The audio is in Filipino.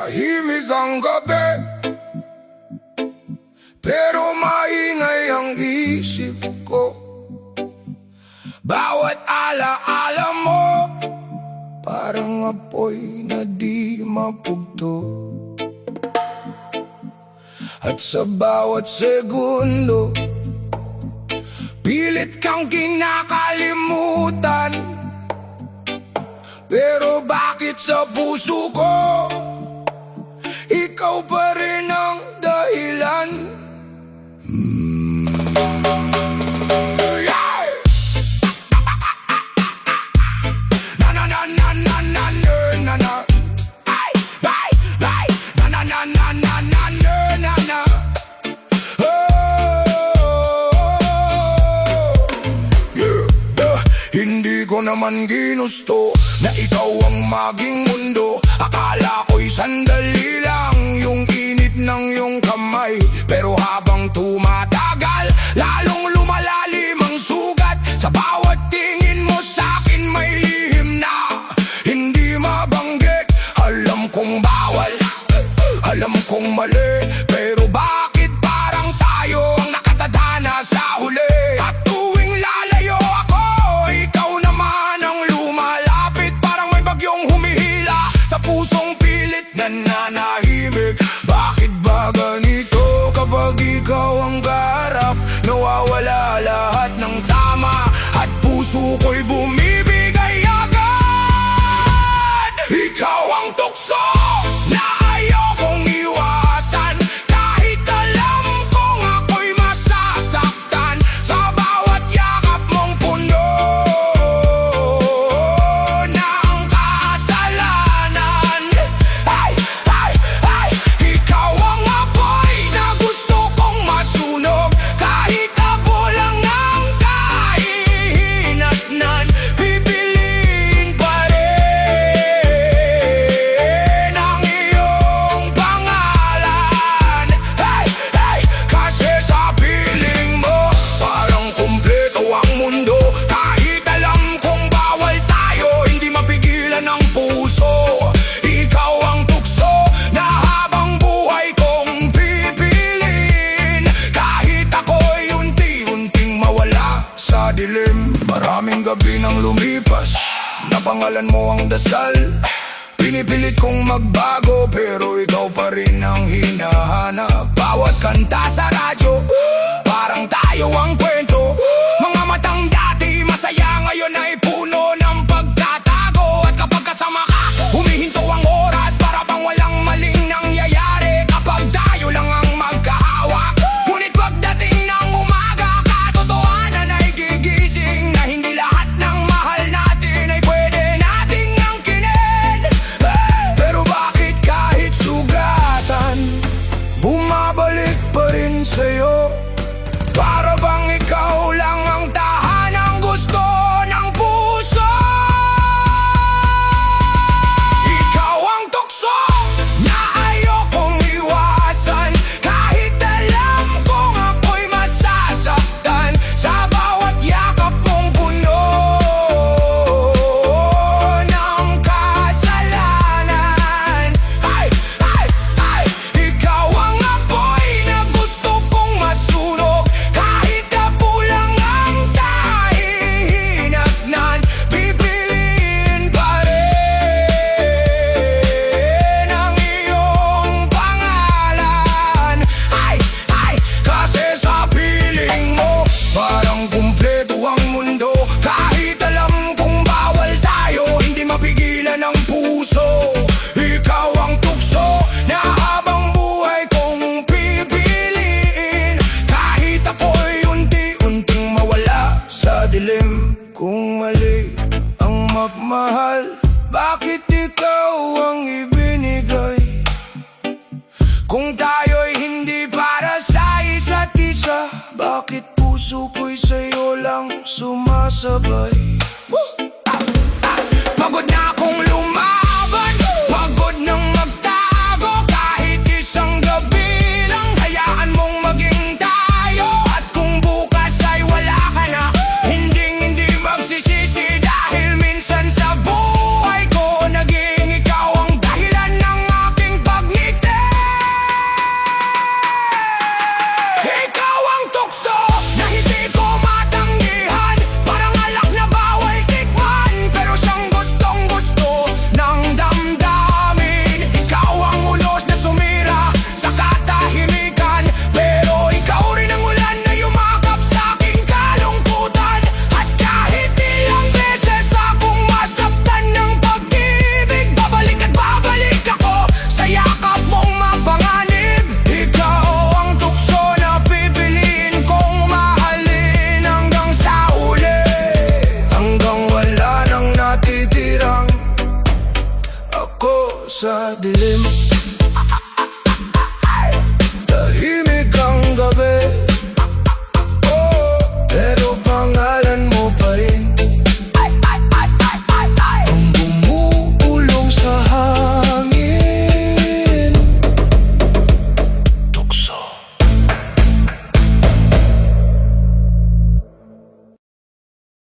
Tahimik ang gabi, pero maingay ang isip ko. Bawat alaala mo, parang apoy na di mapugto. At sa bawat segundo, pilit kang kinakalimutan. Pero bakit sa puso ko, ikaw pa rin ang dahilan? Yeah! Na na na na na na na na. Ay, ay, ay. Na na na na na na na na. Hindi ko naman ginusto na ikaw ang maging mundo. Akala ko'y sandali lang yung init ng iyong kamay. Pero habang tumatagal, lalong lumalalim ang sugat. Sa bawat tingin mo sa'kin may lihim na hindi mabanggit. Alam kong bawal, alam kong mali, pero bakit parang tayo ang nakatadhana sa huli? At tuwing lalayo ako, ikaw naman ang lumalapit. Parang may bagyong humihila sa pusong pilit na nanahimik. Bakit ba ganito kapag ikaw ang kaharap? Nawawala lahat ng tama at puso ko'y bumibigay agad. Ikaw ang tukso na ayokong iwasan, kahit alam kong ako'y masasaktan. Sa bawat yakap mong puno ng kasalanan. Ay, ay, ay. Ikaw ang apoy na gusto kong masunog, kahit abo lang ang kahihinatnan. Pipiliin pa rin ang iyong pangalan. Ay, ay. Kasi sa piling mo, parang kumpleto ang mundo. Kahit alam kong bawal tayo, hindi mapigilan ang puso. Ikaw ang tukso na habang buhay kong pipiliin. Kahit ako'y unti-unting mawala sa dilim. Maraming gabi nang lumipas, napangalan mo ang dasal. Pinipilit kong magbago, pero ikaw pa rin ang hinahanap. Bawat kanta sa radyo, parang tayo ang kwento. Mga matang dati masaya, ngayon ay puno ng pagtatago. At kapag kasama ka, humihinto ang oras, para bang walang maling nangyayari kapag tayo lang ang magkahawak. Ngunit pagdating ng umaga, katotohanan ay gigising na hindi lahat ng mahal natin ay pwede nating angkinin. Pero bakit kahit sugatan, bumabalik pa rin sa'yo? Para bang ikaw lang ang tahanang gusto ng puso? Ikaw ang tukso na ayokong iwasan, kahit alam kong ako'y masasaktan. Sa bawat yakap mong puno ng kasalanan. Ay, ay, ay. Ikaw ang apoy na gusto kong masunog, kahit abo lang ang kahihinatnan. Pipiliin pa rin ang iyong pangalan. Ay, ay. Kasi sa piling mo, parang kumpleto ang mundo. Kahit alam kong bawal tayo, hindi mapigilan ang puso. Ikaw ang tukso na habang buhay kong pipiliin. Kahit ako'y unti-unting mawala sa dilim. Kung mali ang magmahal, bakit ikaw ang ibinigay? Kung tayo'y hindi para sa isa't isa, bakit puso ko'y sa'yo lang sumasabay? Pagod na akong lumaban, pagod nang magtago. Kahit isang gabi lang, hayaan mong maging tayo. At kung bukas ay wala ka na, hindi magsisisi. Dahil minsan sa buhay ko, naging ikaw ang dahilan ng aking pag sa dilim.